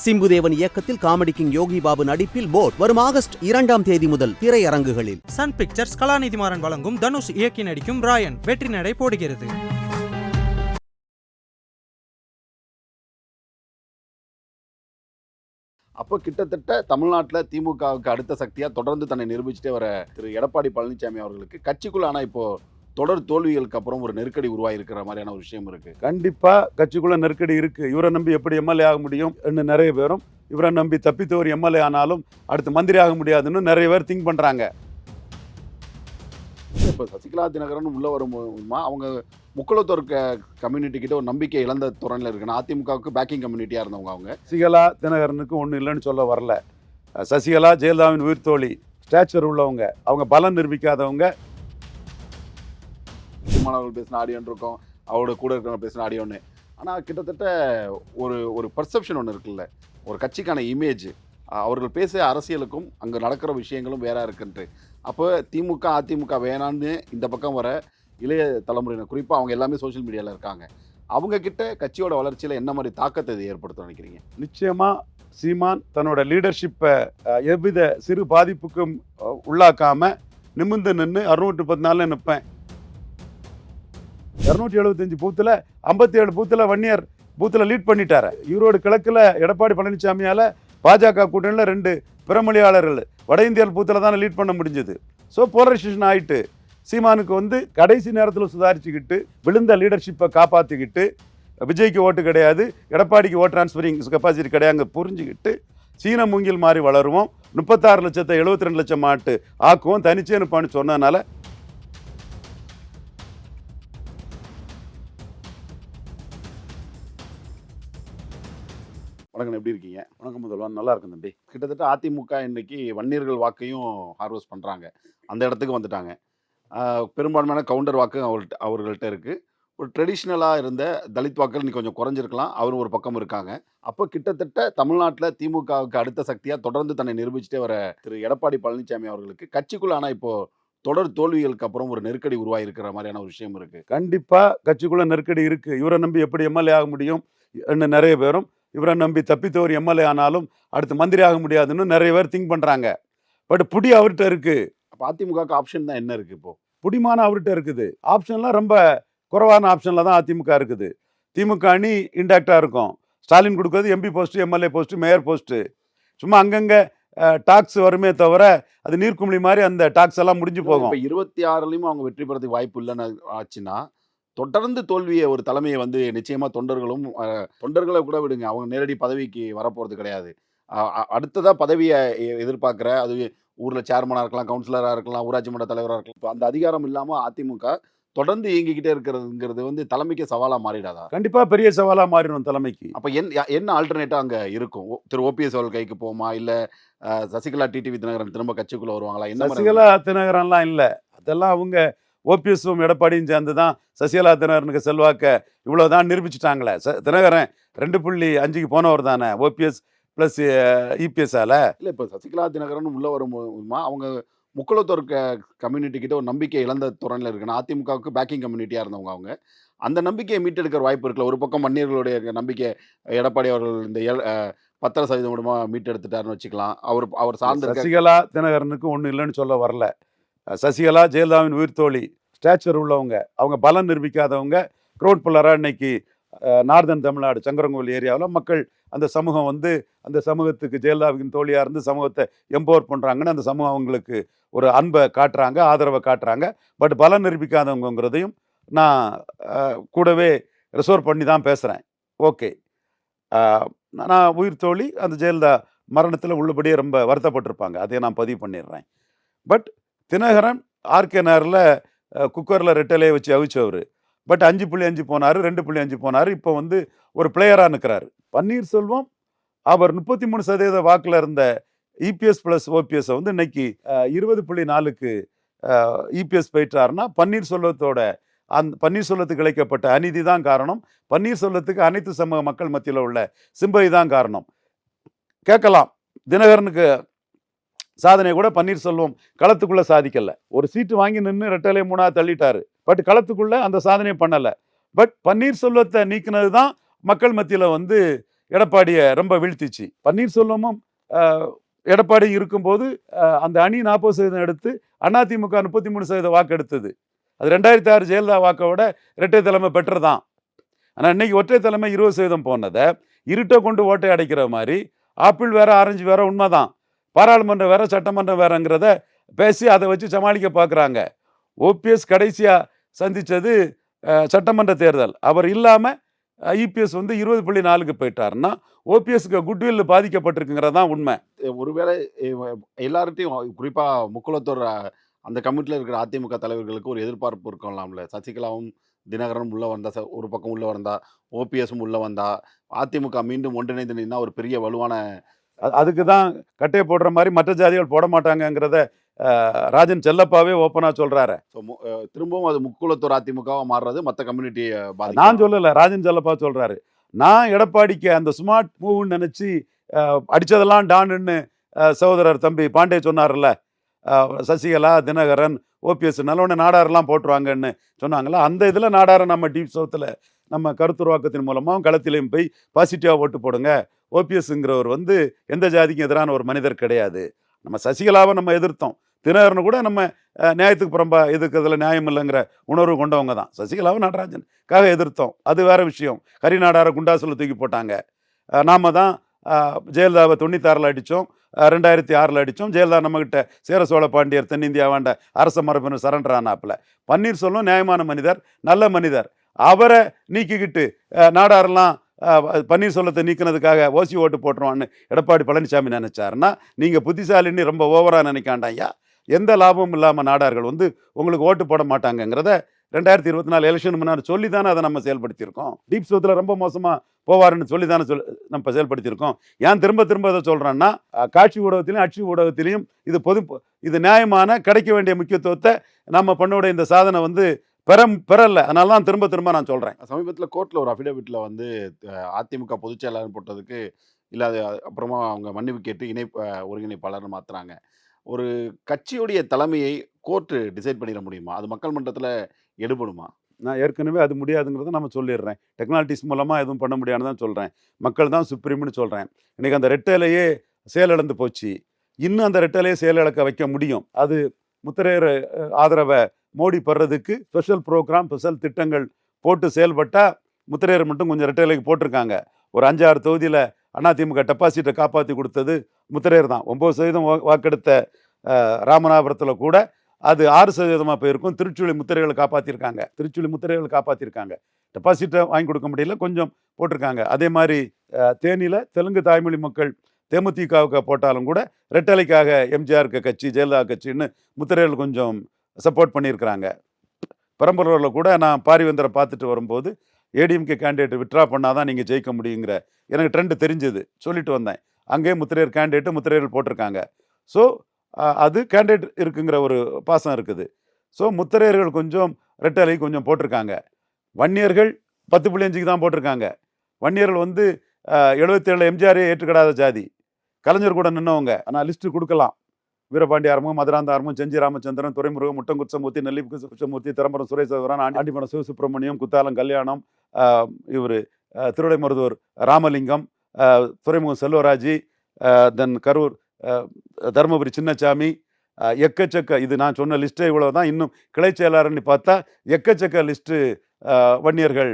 சிம்புதேவன் இயக்கத்தில் comedy king Yogi Babu நடிப்பில் boat வரும் ஆகஸ்ட் 2ஆம் தேதி முதல் திரையரங்குகளில். சன் பிக்சர்ஸ் கலாநிதிமாறன் வழங்கும் தனுஷ் இயக்கி நடிக்கும் ராயன் வெற்றி நடை போடுகிறது. அப்போ கிட்டத்தட்ட தமிழ்நாட்டில் திமுகவுக்கு அடுத்த சக்தியாக தொடர்ந்து தன்னை நிரூபிச்சுட்டே வர திரு எடப்பாடி பழனிசாமி அவர்களுக்கு கட்சிக்குள்ள ஆனால் இப்போ தொடர் தோல்விகளுக்கு அப்புறம் ஒரு நெருக்கடி உருவாயிருக்கிற மாதிரியான ஒரு விஷயம் இருக்கு. கண்டிப்பா கட்சிக்குள்ள நெருக்கடி இருக்கு. இவரை நம்பி எப்படி எம்எல்ஏ ஆக முடியும் நிறைய பேரும், இவரை நம்பி தப்பித்து ஒரு எம்எல்ஏ ஆனாலும் அடுத்து மந்திரி ஆக முடியாதுன்னு நிறைய பேர் திங்க் பண்றாங்க. இப்போ சசிகலா தினகரன் உள்ள வரும்போதுமா அவங்க முக்குளத்தோர் கம்யூனிட்டி கிட்ட ஒரு நம்பிக்கை இழந்த துறையில் இருக்குன்னா அதிமுகவுக்கு பேக்கிங் கம்யூனிட்டியா இருந்தவங்க அவங்க. சசிகலா தினகரனுக்கு ஒன்றும் இல்லைன்னு சொல்ல வரல. சசிகலா ஜெயலலிதாவின் உயிர் தோழி, ஸ்டாச்சர் உள்ளவங்க, அவங்க பலம் நிரூபிக்காதவங்க. மாணவர்கள் பேசின ஆடியோன்னு இருக்கும், அவரோட கூட இருக்கிறவங்க பேசின ஆடியோன்னு. ஆனால் கிட்டத்தட்ட ஒரு பர்செப்ஷன் ஒன்று இருக்குல்ல, ஒரு கட்சிக்கான இமேஜ், அவர்கள் பேச அரசியலுக்கும் அங்கே நடக்கிற விஷயங்களும் வேற இருக்குன்ட்டு. அப்போ திமுக அதிமுக வேணான்னு இந்த பக்கம் வர இளைய தலைமுறையினர், குறிப்பாக அவங்க எல்லாமே சோஷியல் மீடியாவில் இருக்காங்க, அவங்க கிட்ட கட்சியோட வளர்ச்சியில் என்ன மாதிரி தாக்கத்தை இது ஏற்படுத்த நினைக்கிறீங்க? நிச்சயமா சீமான் தன்னோட லீடர்ஷிப்பை எவ்வித சிறு பாதிப்புக்கும் உள்ளாக்காம நிமிர்ந்து நின்று 614 நிற்பேன். 275 பூத்தில் 57 பூத்தில் வன்னியர் பூத்தில் லீட் பண்ணிட்டாரு. ஈரோடு கிழக்கில் எடப்பாடி பழனிசாமியால் பாஜக கூட்டணியில் 2 பிறமொழியாளர்கள் வட இந்தியாவில் பூத்தில் தானே லீட் பண்ண முடிஞ்சது. ஸோ போலரைசேஷன் ஆகிட்டு சீமானுக்கு கடைசி நேரத்தில் சுதாரிச்சுக்கிட்டு விழுந்த லீடர்ஷிப்பை காப்பாற்றிக்கிட்டு, விஜய்க்கு ஓட்டு கிடையாது, எடப்பாடிக்கு ஓட் டிரான்ஸ்ஃபரிங் கெப்பாசிட்டி கிடையாது புரிஞ்சுக்கிட்டு சீன மூங்கில் மாதிரி வளருவோம், 36 லட்சத்தை 72 லட்சம் ஆட்டு ஆக்குவோம், தனிச்சே இருப்பான்னு சொன்னதுனால. வணக்கம், எப்படி இருக்கீங்க? வணக்கம் முதல்வன், நல்லா இருக்கும் தம்பி. கிட்டத்தட்ட அதிமுக இன்னைக்கு வன்னியர்கள் வாக்கையும் ஹார்வெஸ்ட் பண்ணுறாங்க, அந்த இடத்துக்கு வந்துட்டாங்க. பெரும்பான்மையான கவுண்டர் வாக்கு அவர்கள்ட்ட இருக்குது. ஒரு ட்ரெடிஷ்னலாக இருந்த தலித் வாக்கள் இன்னைக்கு கொஞ்சம் குறைஞ்சிருக்கலாம், அவரும் ஒரு பக்கம் இருக்காங்க. அப்போ கிட்டத்தட்ட தமிழ்நாட்டில் திமுகவுக்கு அடுத்த சக்தியாக தொடர்ந்து தன்னை நிரூபிச்சுட்டே வர திரு எடப்பாடி பழனிசாமி அவர்களுக்கு கட்சிக்குள்ள ஆனால் இப்போ தொடர் தோல்விகளுக்கு அப்புறம் ஒரு நெருக்கடி உருவாயிருக்கிற மாதிரியான ஒரு விஷயம் இருக்குது. கண்டிப்பாக கட்சிக்குள்ள நெருக்கடி இருக்குது. இவரை நம்பி எப்படி எம்எல்ஏ ஆக முடியும் நிறைய பேரும், இவரை நம்பி தப்பித்து ஒரு எம்எல்ஏ ஆனாலும் அடுத்து மந்திரி ஆக முடியாதுன்னு நிறைய பேர் திங்க் பண்ணுறாங்க. பட் புடி அவர்கிட்ட இருக்குது. அப்போ அதிமுகவுக்கு ஆப்ஷன் தான் என்ன இருக்குது? இப்போது புடிமான அவர்கிட்ட இருக்குது. ஆப்ஷன்லாம் ரொம்ப குறைவான ஆப்ஷனில் தான் அதிமுக இருக்குது. திமுக அணி இன்டாக்டாக இருக்கும். ஸ்டாலின் கொடுக்குறது MP post, MLA post, mayor post. சும்மா அங்கங்கே டாக்ஸ் வருமே தவிர அது நீர்க்குமிழி மாதிரி அந்த டாக்ஸ் எல்லாம் முடிஞ்சு போகும். இப்போ 26லையும் அவங்க வெற்றி பெறதுக்கு வாய்ப்பு இல்லைன்னு ஆச்சுன்னா தொடர்ந்து தோல்வியை ஒரு தலைமையை நிச்சயமாக தொண்டர்களை கூட விடுங்க, அவங்க நேரடி பதவிக்கு வரப்போகிறது கிடையாது. அடுத்ததாக பதவியை எதிர்பார்க்குற, அது ஊரில் சேர்மனாக இருக்கலாம், கவுன்சிலராக இருக்கலாம், ஊராட்சி மன்ற தலைவராக இருக்கலாம், இப்போ அந்த அதிகாரம் இல்லாமல் அதிமுக தொடர்ந்து இயங்கிக்கிட்டே இருக்கிறதுங்கிறது தலைமைக்கு சவாலாக மாறிடாதா? கண்டிப்பாக பெரிய சவாலாக மாறிடும் தலைமைக்கு. அப்போ என்ன ஆல்டர்னேட்டாக அங்கே இருக்கும்? திரு ஓபிஎஸ் அவர்கள் கைக்கு போகுமா, இல்லை சசிகலா டிடிவி தினகரன் திரும்ப கட்சிக்குள்ளே வருவாங்களா? சசிகலா தினகரன்லாம் இல்லை, அதெல்லாம் அவங்க ஓபிஎஸும் எடப்பாடியும் சேர்ந்து தான் சசிகலா தினகரனுக்கு செல்வாக்க இவ்வளோதான் நிரூபிச்சுட்டாங்களே. தினகரன் 2.5க்கு போனவர் தானே ஓபிஎஸ் ப்ளஸ் இபிஎஸ்ஸால். இல்லை, இப்போ சசிகலா தினகரன் உள்ளே வரும்போதுமா அவங்க முக்குளத்தோர் கம்யூனிட்டி கிட்ட ஒரு நம்பிக்கை இழந்த துறையில் இருக்குன்னா அதிமுகவுக்கு பேக்கிங் கம்யூனிட்டியாக இருந்தவங்க அவங்க. அந்த நம்பிக்கையை மீட்டெடுக்கிற வாய்ப்பு இருக்குல்ல. ஒரு பக்கம் வன்னியர்களுடைய நம்பிக்கை எடப்பாடி அவர்கள் இந்த 10% மூலமாக மீட்டெடுத்துட்டாருன்னு வச்சுக்கலாம். அவர் சார்ந்த சசிகலா தினகரனுக்கு ஒன்றும் இல்லைன்னு சொல்ல வரல. சசிகலா ஜெயலலிதாவின் உயிர் தோழி, ஸ்டாச்சர் உள்ளவங்க, அவங்க பலம் நிரூபிக்காதவங்க. க்ரௌட் புல்லராக இன்னைக்கு நார்தன் தமிழ்நாடு சங்கரங்கோவில் ஏரியாவில் மக்கள் அந்த சமூகம் அந்த சமூகத்துக்கு ஜெயலலிதாவின் தோழியாக இருந்து சமூகத்தை எம்பவர் பண்ணுறாங்கன்னு அந்த சமூகம் அவங்களுக்கு ஒரு அன்பை காட்டுறாங்க, ஆதரவை காட்டுறாங்க. பட் பலம் நிரூபிக்காதவங்கிறதையும் நான் கூடவே ரிசர்வ் பண்ணி தான் பேசுகிறேன். ஓகே, நான் உயிர் தோழி அந்த ஜெயலலிதா மரணத்தில் உள்ளபடியே ரொம்ப வருத்தப்பட்டிருப்பாங்க, அதையே நான் பதிவு பண்ணிடுறேன். பட் தினகரன் ஆர்கே நகரில் குக்கரில் ரெட்டலையை வச்சு அவிச்சவர். பட் 5.5 போனார், 2.5 போனார். இப்போ ஒரு பிளேயராக நிற்கிறாரு. பன்னீர்செல்வம் அவர் 33% வாக்கில் இருந்த இபிஎஸ் ப்ளஸ் ஓபிஎஸ் இன்னைக்கு 20.4க்கு இபிஎஸ் போயிட்டாருன்னா பன்னீர்செல்வத்துக்கு இழைக்கப்பட்ட அநீதி தான் காரணம். பன்னீர்செல்வத்துக்கு அனைத்து சமூக மக்கள் மத்தியில் உள்ள சிம்பதி தான் காரணம். கேட்கலாம், தினகரனுக்கு சாதனை கூட பன்னீர்செல்வம் களத்துக்குள்ள சாதிக்கல. ஒரு சீட்டு வாங்கி நின்று ரெட்டலை 3 தள்ளிட்டாரு. பட் களத்துக்குள்ள அந்த சாதனையை பண்ணலை. பட் பன்னீர்செல்வத்தை நீக்கினது தான் மக்கள் மத்தியில் எடப்பாடியை ரொம்ப வீழ்த்திச்சு. பன்னீர்செல்வமும் எடப்பாடி இருக்கும்போது அந்த அணி 40% எடுத்து அதிமுக 33% வாக்கு எடுத்தது. அது 2006 ஜெயலலிதா வாக்கை விட இரட்டை தலைமை பெட்டர் தான். ஆனால் இன்னைக்கு ஒற்றை தலைமை 20% போனதை இருட்டை கொண்டு ஓட்டை அடைக்கிற மாதிரி ஆப்பிள் வேற ஆரஞ்சு வேற உண்மைதான், பாராளுமன்றம் வேற சட்டமன்றம் வேறங்கிறத பேசி அதை வச்சு சமாளிக்க பார்க்குறாங்க. ஓபிஎஸ் கடைசியா சந்திச்சது சட்டமன்ற தேர்தல். அவர் இல்லாம இபிஎஸ் வந்து 20.4க்கு போயிட்டாருன்னா ஓபிஎஸ்க்கு குட்வில் பாதிக்கப்பட்டிருக்குங்கிறது தான் உண்மை. ஒருவேளை எல்லார்ட்டையும் குறிப்பா முக்குளத்தூர் அந்த கமிட்டியில் இருக்கிற அதிமுக தலைவர்களுக்கு ஒரு எதிர்பார்ப்பு இருக்கலாம்ல. சசிகலாவும் தினகரனும் உள்ள வந்தா, ஒரு பக்கம் உள்ள வந்தா, ஓபிஎஸும் உள்ள வந்தா, அதிமுக மீண்டும் ஒன்றிணைந்து நின்னா ஒரு பெரிய வலுவான அதுக்கு தான் கட்டையை போடுற மாதிரி மற்ற ஜாதிகள் போட மாட்டாங்கங்கிறத ராஜன் செல்லப்பாவே ஓப்பனா சொல்றாரு. திரும்பவும் அது முக்குளத்தூர் அதிமுகவா மாறுறது மற்ற கம்யூனிட்டியை நான் சொல்லல, ராஜன் செல்லப்பா சொல்றாரு. நான் எடப்பாடிக்கு அந்த ஸ்மார்ட் மூவ்னு நினைச்சு அடிச்சதெல்லாம் டான்னு சகோதரர் தம்பி பாண்டே சொன்னார்ல, சசிகலா தினகரன் ஓபிஎஸ் நல்லவொன்னே நாடாரெல்லாம் போட்டுருவாங்கன்னு சொன்னாங்களா, அந்த இதில் நாடாரை நம்ம டீப் சவுத்தில் நம்ம கருத்துருவாக்கத்தின் மூலமாக களத்திலையும் போய் பாசிட்டிவாக ஓட்டு போடுங்க. ஓபிஎஸ்ங்கிறவர் வந்து எந்த ஜாதிக்கும் எதிரான ஒரு மனிதர் கிடையாது. நம்ம சசிகலாவை நம்ம எதிர்த்தோம், தினகரனு கூட நம்ம நியாயத்துக்கு புறம்பா எதிர்க்கிறதுல நியாயம் இல்லைங்கிற உணர்வு கொண்டவங்க தான். சசிகலாவை நடராஜனுக்காக எதிர்த்தோம், அது வேற விஷயம். ஹரிநாடாரை குண்டாசில் தூக்கி போட்டாங்க. நாம தான் ஜெயலலிதாவை 96 அடித்தோம், 2006 அடித்தோம். ஜெயலலிதா நம்மகிட்ட சேர சோழ பாண்டியர் தென்னிந்தியாவாண்ட அரச மரபினர் சரண்டர் ஆனாப்புல. பன்னீர்செல்வம் நியாயமான மனிதர், நல்ல மனிதர். அவரை நீக்கிக்கிட்டு நாடாரெல்லாம் பன்னீர்செல்வத்தை நீக்கினதுக்காக ஓசி ஓட்டு போட்டுருவான்னு எடப்பாடி பழனிசாமி நினைச்சாருன்னா நீங்கள் புத்திசாலின்னு ரொம்ப ஓவராக நினைக்காண்டாயா. எந்த லாபமும் இல்லாமல் நாடார்கள் வந்து உங்களுக்கு ஓட்டு போட மாட்டாங்கங்கிறத 2024 எலெக்ஷன் முன்னாடி சொல்லி தானே அதை நம்ம செயல்படுத்தியிருக்கோம். டீப் சவுத்தில் ரொம்ப மோசமாக போவாருன்னு சொல்லி தானே நம்ம செயல்படுத்தியிருக்கோம். ஏன் திரும்ப திரும்ப அதை சொல்கிறேன்னா, காட்சி ஊடகத்திலையும் அச்சு ஊடகத்திலையும் இது நியாயமான கிடைக்க வேண்டிய முக்கியத்துவத்தை நம்ம பண்ணோட இந்த சாதனை வந்து பெறல. அதனால தான் திரும்ப திரும்ப நான் சொல்கிறேன். சமீபத்தில் கோர்ட்டில் ஒரு அஃபிடவிட்டில் வந்து அதிமுக பொதுச் செயலாளர் போட்டதுக்கு இல்லாத அப்புறமா அவங்க மன்னிப்பு கேட்டு ஒருங்கிணைப்பாளர்னு மாற்றுறாங்க. ஒரு கட்சியுடைய தலைமையை கோர்ட்டு டிசைட் பண்ணிட முடியுமா? அது மக்கள் மன்றத்தில் எடுபடுமா? நான் ஏற்கனவே அது முடியாதுங்கிறத நம்ம சொல்லிடுறேன். டெக்னாலஜிஸ் மூலமாக எதுவும் பண்ண முடியாதுன்னு தான் சொல்கிறேன். மக்கள் தான் சுப்ரீம்னு சொல்கிறேன். இன்றைக்கி அந்த ரெட்டையிலேயே செயலிழந்து போச்சு. இன்னும் அந்த ரெட்டையிலேயே செயலிழக்க வைக்க முடியும். அது முத்திரையர் ஆதரவை மோடி பெறதுக்கு ஸ்பெஷல் ப்ரோக்ராம், ஸ்பெஷல் திட்டங்கள் போட்டு செயல்பட்டால் முத்திரையர் மட்டும் கொஞ்சம் ரெட்டையிலைக்கு போட்டிருக்காங்க. ஒரு 5-6 தொகுதியில் அதிமுக டெபாசிட்டை காப்பாற்றி கொடுத்தது முத்திரையர் தான். 9% வாக்கெடுத்த ராமநாதபுரத்தில் கூட அது 6% போயிருக்கும். திருச்சுழி முத்திரைகளை காப்பாற்றிருக்காங்க. டெபாசிட்டை வாங்கி கொடுக்க முடியல, கொஞ்சம் போட்டிருக்காங்க. அதே மாதிரி தேனியில் தெலுங்கு தாய்மொழி மக்கள் தேமுதிகவுக்கு போட்டாலும் கூட ரெட்டலைக்காக எம்ஜிஆருக்கு கட்சி, ஜெயலலிதா கட்சின்னு முத்திரைகள் கொஞ்சம் சப்போர்ட் பண்ணியிருக்கிறாங்க. பெரம்பலூரில் கூட நான் பாரிவேந்தரை பார்த்துட்டு வரும்போது ஏடிஎம்கே கேண்டிடேட் விட்ரா பண்ணாதான் நீங்கள் ஜெயிக்க முடியுங்கிற எனக்கு ட்ரெண்டு தெரிஞ்சது, சொல்லிட்டு வந்தேன். அங்கேயே முத்திரையர் கேண்டிடேட்டு முத்திரையர்கள் போட்டிருக்காங்க. ஸோ அது கேண்டிடேட் இருக்குங்கிற ஒரு பாசம் இருக்குது. ஸோ முத்திரையர்கள் கொஞ்சம் ரெட்டலை கொஞ்சம் போட்டிருக்காங்க. வன்னியர்கள் 10.5க்கு தான் போட்டிருக்காங்க. வன்னியர்கள் வந்து 77 எம்ஜிஆரே ஏற்றுக்கிடாத ஜாதி, கலைஞர் கூட நின்னவங்க. ஆனால் லிஸ்ட்டு கொடுக்கலாம். வீரபாண்டி ஆரம்பம், மதுராந்த ஆரம்பம், செஞ்சி ராமச்சந்திரன், துரைமுருகன், முட்டங்குச்சமூர்த்தி, நெல்லிப்பு குச்சமூர்த்தி, திரம்பரம் சுரேசவரன், ஆண்டிமடம் சிவசுப்பிரமணியம், குத்தாலம் கல்யாணம், இவர் திருவிடைமருதூர் ராமலிங்கம், துறைமுகம் செல்வராஜி, தென் கரூர் தருமபுரி சின்னசாமி, எக்கச்சக்க, இது நான் சொன்ன லிஸ்ட்டே இவ்வளோ தான். இன்னும் கிளை செயலாளர்னு பார்த்தா எக்கச்சக்க லிஸ்ட்டு வன்னியர்கள்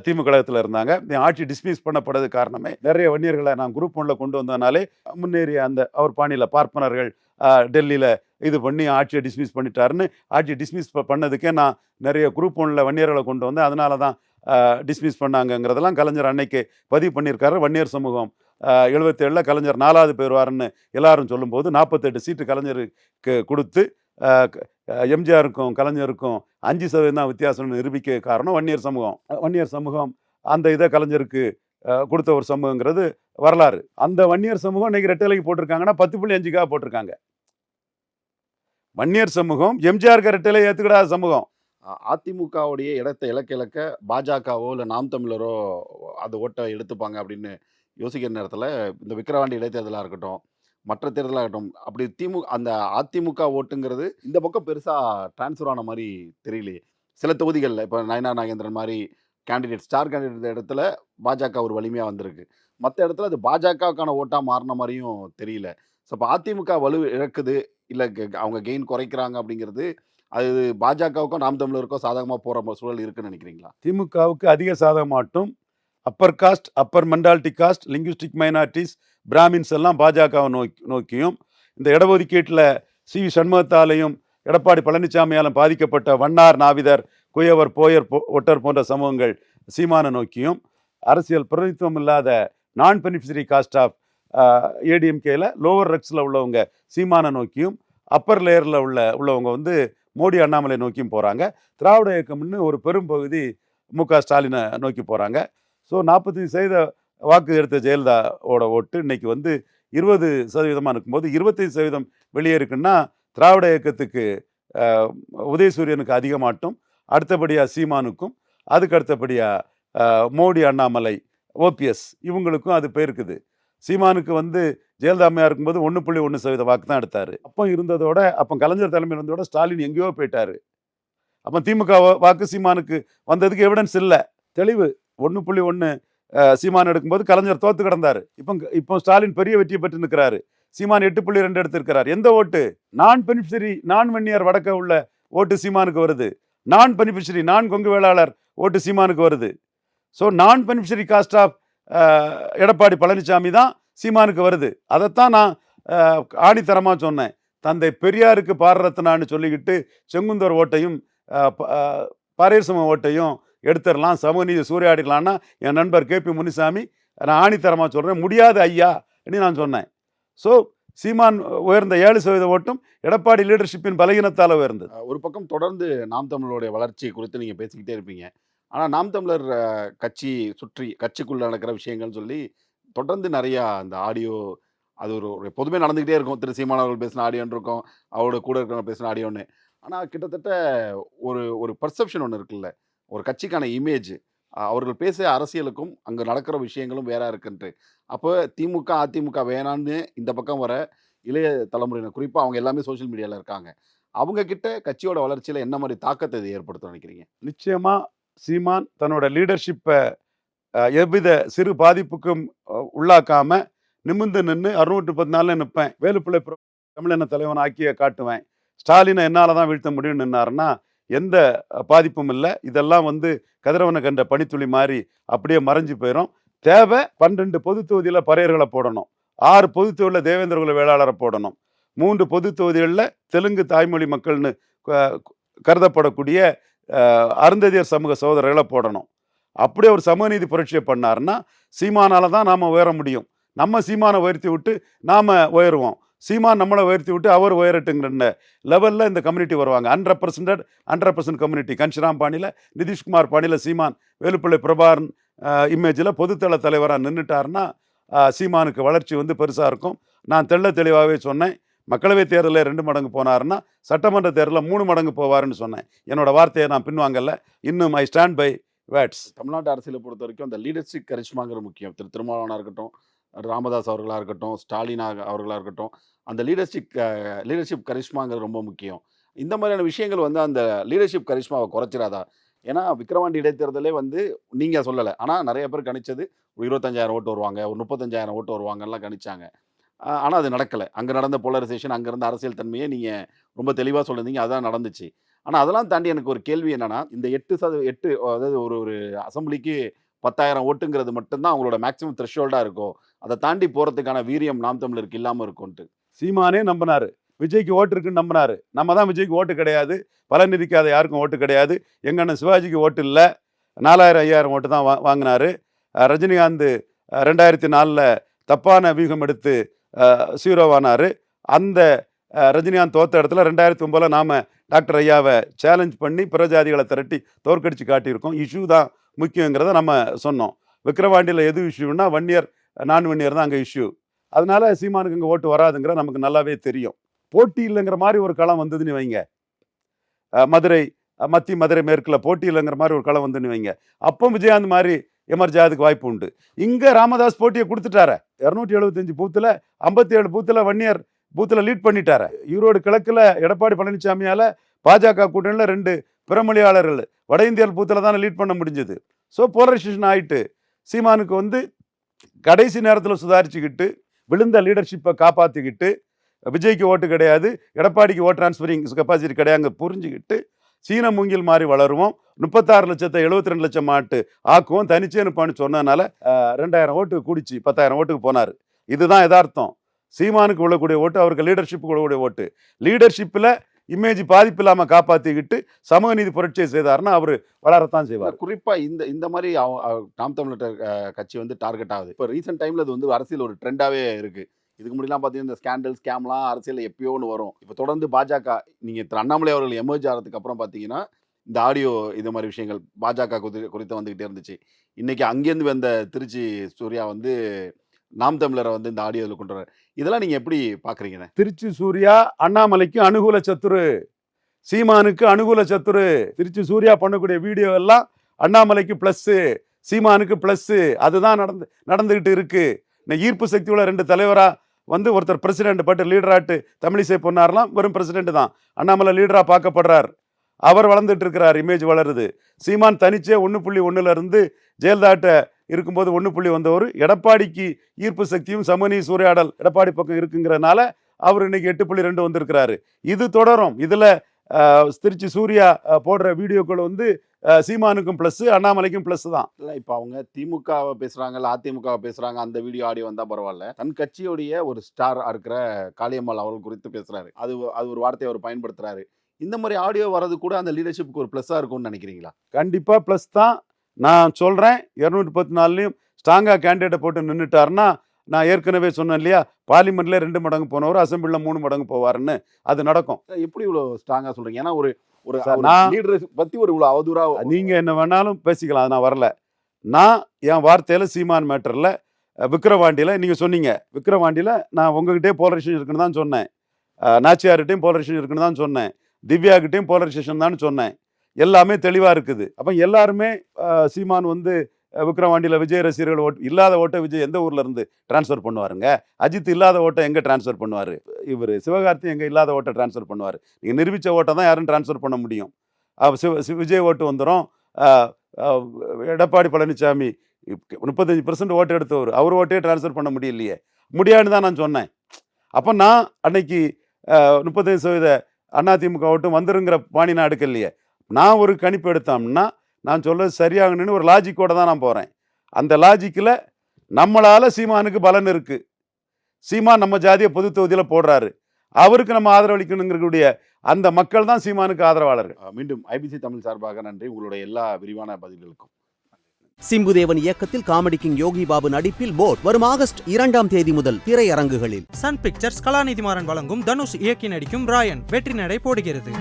திமுக கழகத்தில் இருந்தாங்க. ஆட்சி டிஸ்மிஸ் பண்ணப்பட்டது காரணமே நிறைய வன்னியர்களை நான் குரூப் 1ல கொண்டு வந்ததுனாலே முன்னேறிய அந்த அவர் பாணியில் பார்ப்பனர்கள் டெல்லியில் இது பண்ணி ஆட்சியை டிஸ்மிஸ் பண்ணிட்டாருன்னு ஆட்சி டிஸ்மிஸ் பண்ணதுக்கே நான் நிறைய குரூப் 1ல வன்னியர்களை கொண்டு வந்தேன். அதனால தான் டிஸ்மிஸ் பண்ணாங்கங்கிறதெல்லாம் கலைஞர் அன்னைக்கு பதிவு பண்ணியிருக்காரு. வன்னியர் சமூகம் 77ல் கலைஞர் 4வது பெறுவாருன்னு எல்லாரும் சொல்லும்போது 48 சீட்டு கலைஞருக்கு கொடுத்து எம்ஜிஆருக்கும் கலைஞருக்கும் 5% தான் வித்தியாசம் நிரூபிக்க காரணம் வன்னியர் சமூகம் அந்த இதை கலைஞருக்கு கொடுத்த ஒரு சமூகங்கிறது வரலாறு. அந்த வன்னியர் சமூகம் இன்னைக்கு ரெட்டைலைக்கு போட்டிருக்காங்கன்னா 10.5க்காக போட்டிருக்காங்க. வன்னியர் சமூகம் எம்ஜிஆருக்கு ரெட்டைலை ஏற்றுக்கிடாத சமூகம். அதிமுகவுடைய இடத்தை இலக்க பாஜகவோ இல்லை நாம் தமிழரோ அது ஓட்டை எடுத்துப்பாங்க அப்படின்னு யோசிக்கிற நேரத்தில் இந்த விக்கிரவாண்டி இடைத்தேர்தலாக இருக்கட்டும், மற்ற தேர்தலாக இருக்கட்டும், அப்படி அந்த அதிமுக ஓட்டுங்கிறது இந்த பக்கம் பெருசாக டிரான்ஸ்ஃபர் ஆன மாதிரி தெரியலையே. சில தொகுதிகளில் இப்போ நயனா நாகேந்திரன் மாதிரி கேண்டிடேட், ஸ்டார் கேண்டிடேட் இடத்துல பாஜக ஒரு வலிமையாக வந்திருக்கு. மத்த இடத்துல அது பாஜகவுக்கான ஓட்டா மாறுன மாரியும் தெரியல. ஸோ அப்ப அதிமுக வலு இழக்குது, இல்ல அவங்க கெயின் குறைக்கிறாங்க அப்படிங்கிறது, அது பாஜகவுக்கும், நாம் தமிழருக்கும் சாதகமா போற சூழல் இருக்குன்னு நினைக்கிறீங்களா? திமுகவுக்கு அதிக சாதகமாட்டும், upper caste, upper mentality caste, linguistic minorities, Brahmins எல்லாம் பாஜகவை நோக்கியும், இந்த இடஒதுக்கீட்டில் சி.வி. சண்முகத்தாலையும் எடப்பாடி பழனிசாமியாலும் பாதிக்கப்பட்ட வண்ணார், நாவிதர், குயவர், போயர், ஒட்டர் போன்ற சமூகங்கள் சீமானை நோக்கியும், அரசியல் பிரதிநிதித்துவம் இல்லாத நான் பெனிஃபிஷரி காஸ்ட் ஆஃப் ஏடிஎம்கேல லோவர் ரக்ஸில் உள்ளவங்க சீமானை நோக்கியும், அப்பர் லேயரில் உள்ளவங்க வந்து மோடி, அண்ணாமலை நோக்கியும் போகிறாங்க. திராவிட இயக்கம்னு ஒரு பெரும் பகுதி மு.க. ஸ்டாலினை நோக்கி போகிறாங்க. ஸோ 45% வாக்கு எடுத்த ஜெயலலிதாவோட ஓட்டு இன்னைக்கு வந்து 20% இருக்கும்போது 25% வெளியே இருக்குன்னா திராவிட இயக்கத்துக்கு உதயசூரியனுக்கு அதிகமாட்டும், அடுத்தபடியாக சீமானுக்கும், அதுக்கு அடுத்தபடியாக மோடி, அண்ணாமலை, ஓபிஎஸ் இவங்களுக்கும் அது போயிருக்குது. சீமானுக்கு வந்து ஜெயலலிதா அம்மையா இருக்கும்போது 1.1% வாக்கு தான் எடுத்தார். அப்போ இருந்ததோட, அப்போ கலைஞர் தலைமையில் இருந்ததோட ஸ்டாலின் எங்கேயோ போயிட்டாரு. அப்போ திமுக வாக்கு சீமானுக்கு வந்ததுக்கு எவிடன்ஸ் இல்லை, தெளிவு. 1.1 சீமான் எடுக்கும்போது கலைஞர் தோத்து கிடந்தாரு. இப்போ ஸ்டாலின் பெரிய வெற்றியை பெற்று நிற்கிறாரு. சீமான் 8.2 எடுத்திருக்கிறார். எந்த ஓட்டு? நான் பெனிஃபிஷரி, நான் வன்னியர் வடக்க உள்ள ஓட்டு சீமானுக்கு வருது. நான் பெனிஃபிஷரி, நான் கொங்கு வேளாளர் ஓட்டு சீமானுக்கு வருது. ஸோ நான் beneficiary cost of Edappadi Palaniswami தான் சீமானுக்கு வருது. அதைத்தான் நான் ஆணித்தரமாக சொன்னேன். தந்தை பெரியாருக்கு பாரரத்னான்னு சொல்லிக்கிட்டு செங்குந்தர் ஓட்டையும் பாரேசம ஓட்டையும் எடுத்துடலாம், சமூக நீதி சூறையாடிக்கலான்னா என் நண்பர் KP முனிசாமி, நான் ஆணித்தரமாக சொல்கிறேன், முடியாது ஐயா அப்படின்னு நான் சொன்னேன். ஸோ சீமான் உயர்ந்த 7% ஓட்டும் எடப்பாடி லீடர்ஷிப்பின் பலகீனத்தால் உயர்ந்தது. ஒரு பக்கம் தொடர்ந்து நாம் தமிழருடைய வளர்ச்சி குறித்து நீங்கள் பேசிக்கிட்டே இருப்பீங்க. ஆனால் நாம் தமிழர் கட்சி சுற்றி கட்சிக்குள்ளே நடக்கிற விஷயங்கள்னு சொல்லி தொடர்ந்து நிறையா அந்த ஆடியோ, அது ஒரு பொதுமே நடந்துக்கிட்டே இருக்கும். திரு சீமான் அவர்கள் பேசின ஆடியோன்னு இருக்கும், அவரோட கூட இருக்கிறவங்க பேசின ஆடியோன்னு. ஆனால் கிட்டத்தட்ட ஒரு பர்செப்ஷன் ஒன்று இருக்குல்ல, ஒரு கட்சிக்கான இமேஜ், அவர்கள் பேசுகிற அரசியலுக்கும் அங்கே நடக்கிற விஷயங்களும் வேற இருக்குன்ட்டு. அப்போ திமுக, அதிமுக வேணான்னு இந்த பக்கம் வர இளைய தலைமுறையினர், குறிப்பாக அவங்க எல்லாமே சோஷியல் மீடியாவில் இருக்காங்க, அவங்க கிட்ட கட்சியோட வளர்ச்சியில் என்ன மாதிரி தாக்கத்தை இது ஏற்படுத்தும் நினைக்கிறீங்க? நிச்சயமாக சீமான் தன்னோட லீடர்ஷிப்பை எவ்வித சிறு பாதிப்புக்கும் உள்ளாக்காம நிமிர்ந்து நின்று 614 நிற்பேன், வேலுப்பிள்ளை தமிழின தலைவன் ஆக்கிய காட்டுவேன், ஸ்டாலினை என்னால் தான் வீழ்த்த முடியும்னு நின்னாருன்னா எந்த பாதிப்பும் இல்லை. இதெல்லாம் வந்து கதிரவனை கண்ட பனித்துளி மாதிரி அப்படியே மறைஞ்சு போயிடும். தேவை 12 பொது தொகுதியில் பறையர்களை போடணும், 6 பொது தொகுதியில் தேவேந்திரகுல வேளாளரை போடணும், 3 பொது தொகுதிகளில் தெலுங்கு தாய்மொழி மக்கள்னு கருதப்படக்கூடிய அருந்ததியர் சமூக சகோதரர்களை போடணும். அப்படியே ஒரு சமூக நீதி புரட்சியை பண்ணாருன்னா சீமானால தான் நாம் உயர முடியும். நம்ம சீமானை உயர்த்தி விட்டு நாம் உயருவோம், சீமான் நம்மளை உயர்த்தி விட்டு அவர் உயரட்டுங்கிற லெவலில் இந்த கம்யூனிட்டி வருவாங்க. 100% கம்யூனிட்டி. கன்ஷிராம் பாணியில், நிதிஷ்குமார் பாணியில் சீமான் வேலுப்பிள்ளை பிரபாகரன் இமேஜில் பொதுத்தள தலைவராக நின்றுட்டாருன்னா சீமானுக்கு வளர்ச்சி வந்து பெருசாக இருக்கும். நான் தெளிவாகவே சொன்னேன், மக்களவை தேர்தலில் 2 மடங்கு போனாருன்னா சட்டமன்ற தேர்தலில் 3 மடங்கு போவாருன்னு சொன்னேன். என்னோட வார்த்தையை நான் பின்வாங்கல, இன்னும் ஐ ஸ்டாண்ட் பை வேட்ஸ். தமிழ்நாட்டு அரசியலை பொறுத்த வரைக்கும் அந்த லீடர்ஷிப் கரிஷ்மாங்கிற முக்கியம். திருமாவளவனாக இருக்கட்டும், ராமதாஸ் அவர்களாக இருக்கட்டும், ஸ்டாலின் அவர்களாக இருக்கட்டும், அந்த லீடர்ஷிப் கரிஷ்மாங்கிறது ரொம்ப முக்கியம். இந்த மாதிரியான விஷயங்கள் வந்து அந்த லீடர்ஷிப் கரிஷ்மாவை குறைச்சிடாதா? ஏன்னா விக்கிரவாண்டி இடைத்தேர்தலே வந்து நீங்கள் சொல்லலை, ஆனால் நிறைய பேர் கணிச்சது 25,000 ஓட்டு வருவாங்க, ஒரு 35,000 ஓட்டு வருவாங்கலாம் கணிச்சாங்க. ஆனால் அது நடக்கலை. அங்கே நடந்த போலரைசேஷன், அங்கே இருந்த அரசியல் தன்மையை நீங்கள் ரொம்ப தெளிவாக சொல்லியிருந்தீங்க, அதுதான் நடந்துச்சு. ஆனால் அதெல்லாம் தாண்டி எனக்கு ஒரு கேள்வி என்னன்னா, இந்த 8 அதாவது ஒரு அசம்பிளிக்கு 10,000 ஓட்டுங்கிறது மட்டும்தான் அவங்களோட மேக்ஸிமம் த்ரெஷ்ஹோல்டாக இருக்கும், அதை தாண்டி போகிறதுக்கான வீரியம் நாம் தமிழருக்கு இல்லாமல் இருக்கும்ன்ட்டு சீமானே நம்பினாரு. விஜய்க்கு ஓட்டு இருக்குன்னு நம்பினாரு. நம்ம தான் விஜய்க்கு ஓட்டு கிடையாது, பலன் இருக்காத யாருக்கும் ஓட்டு கிடையாது, எங்கள் அண்ணன் சிவாஜிக்கு ஓட்டு இல்லை, 4,000-5,000 ஓட்டு தான் வாங்கினாரு. ரஜினிகாந்த் 2004 தப்பான வியூகம் எடுத்து சீரோவானார். அந்த ரஜினிகாந்த் தோத்த இடத்துல 2009 நாம் டாக்டர் ஐயாவை சேலஞ்ச் பண்ணி பிரஜாதிகளை திரட்டி தோற்கடிச்சு காட்டியிருக்கோம். இஷ்யூ தான் முக்கியங்கிறத நம்ம சொன்னோம். விக்கிரவாண்டியில் எது இஷ்யூன்னா வன்னியர், நான் வன்னியர் தான் அங்கே இஷ்யூ. அதனால சீமானுக்கு இங்கே ஓட்டு வராதுங்கிற நமக்கு நல்லாவே தெரியும். போட்டி இல்லைங்கிற மாதிரி ஒரு களம் வந்ததுன்னு வைங்க, மதுரை மதுரை மேற்கில் போட்டி இல்லைங்கிற மாதிரி ஒரு களம் வந்துன்னு வைங்க, அப்போ விஜயகாந்த் மாதிரி எமர்ஜ் ஆகிறதுக்கு வாய்ப்பு உண்டு. இங்கே ராமதாஸ் போட்டியை கொடுத்துட்டார. 275 பூத்தில் 57 பூத்தில் வன்னியர் பூத்தில் லீட் பண்ணிட்டார. ஈரோடு கிழக்கில் எடப்பாடி பழனிசாமியால் பாஜக கூட்டணியில் 2 பிறமொழியாளர்கள் வட இந்தியர் பூத்தில் தானே லீட் பண்ண முடிஞ்சது. ஸோ போலரைசேஷன் ஆகிட்டு சீமானுக்கு வந்து கடைசி நேரத்தில் சுதாரிச்சுக்கிட்டு விழுந்த லீடர்ஷிப்பை காப்பாற்றிக்கிட்டு விஜய்க்கு ஓட்டு கிடையாது, எடப்பாடிக்கு ஓட் டிரான்ஸ்ஃபரிங் கெப்பாசிட்டி கிடையாது புரிஞ்சுக்கிட்டு சீன மூங்கில் மாதிரி வளருவோம், 36 லட்சத்தை 72 லட்சம் ஆக்குவோம், தனிச்சே நிற்பான்னு சொன்னதுனால 2000 ஓட்டு கூடிச்சு 10,000 ஓட்டுக்கு போனார். இதுதான் யதார்த்தம். சீமானுக்கு விழக்கூடிய ஓட்டு அவருக்கு லீடர்ஷிப்புக்கு விழக்கூடிய ஓட்டு. லீடர்ஷிப்பில் இமேஜ் பாதிப்பு இல்லாமல் காப்பாற்றிக்கிட்டு சமூக நீதி புரட்சியை செய்தார்னா அவர் வளரத்தான் செய்வார். குறிப்பாக இந்த மாதிரி நாம் தமிழர் கட்சி வந்து டார்கெட் ஆகுது. இப்போ ரீசெண்ட் டைமில் அது வந்து அரசியல் ஒரு ட்ரெண்டாகவே இருக்குது. இதுக்கு முன்னாடிலாம் பார்த்தீங்கன்னா இந்த ஸ்கேண்டல் ஸ்கேம்லாம் அரசியலில் எப்பயோ ஒன்று வரும். இப்போ தொடர்ந்து பாஜக நீங்கள் திரு அண்ணாமலை அவர்கள் எமர்ஜ் ஆகிறதுக்கு அப்புறம் பார்த்தீங்கன்னா இந்த ஆடியோ இது மாதிரி விஷயங்கள் பாஜக குறித்து வந்துக்கிட்டே இருந்துச்சு. இன்றைக்கி அங்கேருந்து வந்த திருச்சி சூர்யா வந்து நாம் தமிழரை வந்து இந்த ஆடியோவில் கொண்டு வர, இதெல்லாம் நீங்கள் எப்படி பார்க்குறீங்கண்ணே? திருச்சி சூர்யா அண்ணாமலைக்கு அனுகூல சத்துரு, சீமானுக்கு அனுகூல சத்துரு. திருச்சி சூர்யா பண்ணக்கூடிய வீடியோ எல்லாம் அண்ணாமலைக்கு ப்ளஸ்ஸு, சீமானுக்கு ப்ளஸ்ஸு. அதுதான் நடந்துக்கிட்டு இருக்கு. இந்த ஈர்ப்பு சக்தி உள்ள 2 தலைவராக வந்து ஒருத்தர் பிரசிடென்ட் பட் லீடராட்டு தமிழிசை பொன்னார்லாம் வெறும் பிரசிடென்ட் தான். அண்ணாமலை லீடராக பார்க்கப்படுறார், அவர் வளர்ந்துட்டு இருக்கிறார், இமேஜ் வளருது. சீமான் தனிச்சே 1.1 ஜெயலலிதாட்ட இருக்கும்போது 1 வந்தவர். எடப்பாடிக்கு ஈர்ப்பு சக்தியும் சமூக நீதி சூறையாடல் எடப்பாடி பக்கம் இருக்குங்கிறதுனால அவர் இன்னைக்கு 8.2 வந்திருக்கிறாரு. இது தொடரும். இதில் திருச்சி சூர்யா போடுற வீடியோக்கள் வந்து சீமானுக்கும் ப்ளஸ் அண்ணாமலைக்கும் ப்ளஸ் தான். இல்லை இப்போ அவங்க திமுகவை பேசுகிறாங்க, இல்லை அதிமுகவை பேசுகிறாங்க, அந்த வீடியோ ஆடியோ வந்தால் பரவாயில்ல. தன் கட்சியோடைய ஒரு ஸ்டார் இருக்கிற காளியம்மாள் அவர்கள் குறித்து பேசுகிறாரு, அது ஒரு வார்த்தையை அவர் பயன்படுத்துகிறாரு. இந்த மாதிரி ஆடியோ வர்றது கூட அந்த லீடர்ஷிப்புக்கு ஒரு ப்ளஸ்ஸாக இருக்கும்னு நினைக்கிறீங்களா? கண்டிப்பாக ப்ளஸ் தான். நான் சொல்கிறேன், 214லையும் ஸ்ட்ராங்காக கேண்டிடேட்டை போட்டு நின்றுட்டாருன்னா, நான் ஏற்கனவே சொன்னேன் இல்லையா, பார்லிமெண்ட்லேயே 2 மடங்கு போனவர் அசம்பிளியில் 3 மடங்கு போவாருன்னு, அது நடக்கும். எப்படி இவ்வளோ ஸ்ட்ராங்காக சொல்கிறீங்க? ஏன்னா ஒரு நான் லீடரை பற்றி ஒரு இவ்வளோ அவதூறாக நீங்கள் என்ன வேணாலும் பேசிக்கலாம், அது நான் வரல. நான் என் வார்த்தையில் சீமான் மேட்டரில் விக்கிரவாண்டியில் நீங்கள் சொன்னீங்க, விக்கிரவாண்டியில் நான் உங்ககிட்டே போலரைசேஷன் இருக்குன்னு தான் சொன்னேன், நாச்சியார்கிட்டையும் போலரைசேஷன் இருக்குன்னு தான் சொன்னேன், திவ்யாகிட்டையும் போலரைசேஷன் தான் சொன்னேன். எல்லாமே தெளிவாக இருக்குது. அப்போ எல்லாருமே சீமான் வந்து விக்கிரவாண்டியில் விஜய் ரசிகர்கள் ஓட்டு இல்லாத ஓட்டை விஜய் எந்த ஊரில் இருந்து டிரான்ஸ்ஃபர் பண்ணுவாருங்க? அஜித் இல்லாத ஓட்டை எங்கே டிரான்ஸ்ஃபர் பண்ணுவார்? இவர் சிவகார்த்தி எங்கே இல்லாத ஓட்டை டிரான்ஸ்ஃபர் பண்ணுவார்? நீங்கள் நிரூபித்த ஓட்டை தான் யாரும் டிரான்ஸ்ஃபர் பண்ண முடியும். விஜய் ஓட்டு வந்துடும். எடப்பாடி பழனிசாமி 35% ஓட்டு எடுத்தவர், அவர் ஓட்டையே டிரான்ஸ்ஃபர் பண்ண முடியலையே, முடியாதுன்னு தான் நான் சொன்னேன். அப்போ நான் அன்னைக்கு 35% அதிமுக ஓட்டு வந்துருங்கிற பாணி நான் எடுக்கலையே. நான் ஒரு கணிப்பு எடுத்தோம்னா நான் சொல்றது சரியாகணும்னு ஒரு லாஜிக்கோட தான் நான் போகிறேன். அந்த லாஜிக்கில் நம்மளால் சீமானுக்கு பலன் இருக்குது. சீமான் நம்ம ஜாதியை பொது தொகுதியில் போடுறாரு, அவருக்கு நம்ம ஆதரவளிக்கணுங்கிறக்கூடிய அந்த மக்கள் தான் சீமானுக்கு ஆதரவாளர்கள். மீண்டும் ஐபிசி தமிழ் சார்பாக நன்றி உங்களுடைய எல்லா விரிவான பதில்களுக்கும். சிம்புதேவன் இயக்கத்தில் காமெடி கிங் யோகி பாபு நடிப்பில் போட் வரும் ஆகஸ்ட் 2 முதல் திரையரங்குகளில். சன் பிக்சர்ஸ் கலாநிதி மாறன் வழங்கும் தனுஷ் இயக்கி நடிக்கும் ராயன் வெற்றி நடை போடுகிறது.